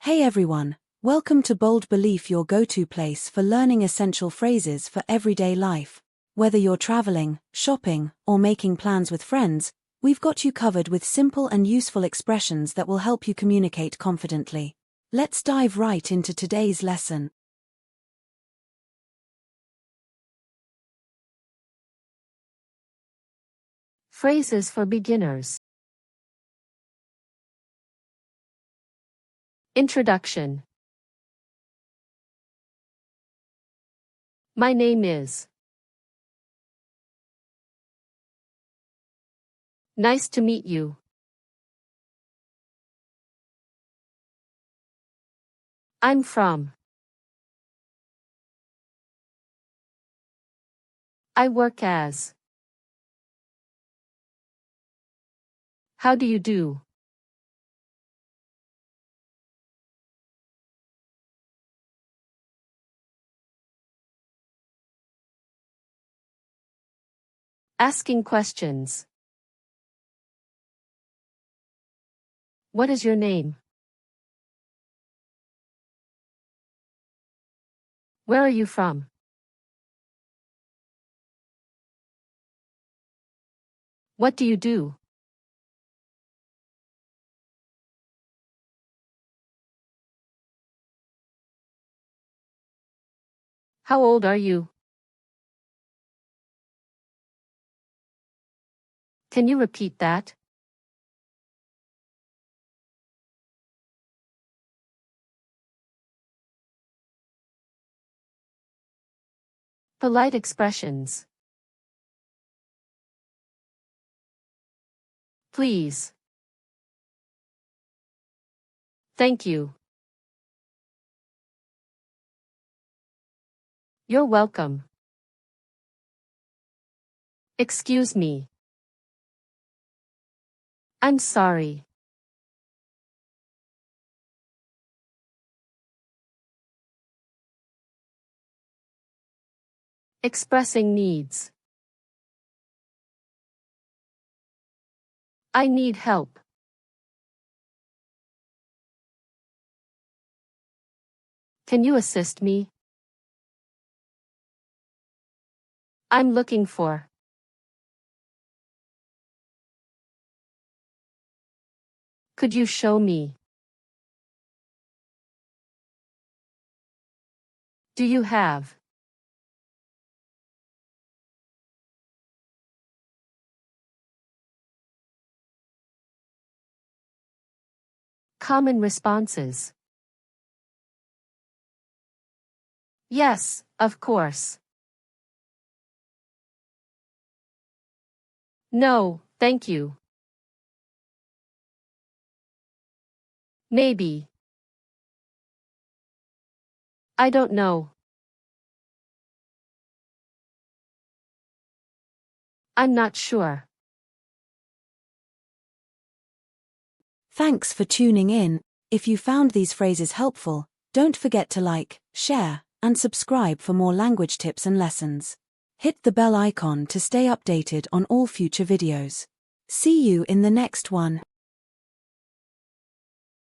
Hey everyone, welcome to Bold Belief, your go-to place for learning essential phrases for everyday life. Whether you're traveling, shopping, or making plans with friends, we've got you covered with simple and useful expressions that will help you communicate confidently. Let's dive right into today's lesson. Phrases for beginners. Introduction. My name is. Nice to meet you. I'm from. I work as. How do you do? Asking questions. What is your name? Where are you from? What do you do? How old are you? Can you repeat that? Polite expressions. Please. Thank you. You're welcome. Excuse me. I'm sorry. Expressing needs. I need help. Can you assist me? I'm looking for. Could you show me? Do you have? Common responses. Yes, of course. No, thank you. Maybe. I don't know. I'm not sure. Thanks for tuning in. If you found these phrases helpful, don't forget to like, share, and subscribe for more language tips and lessons. Hit the bell icon to stay updated on all future videos. See you in the next one.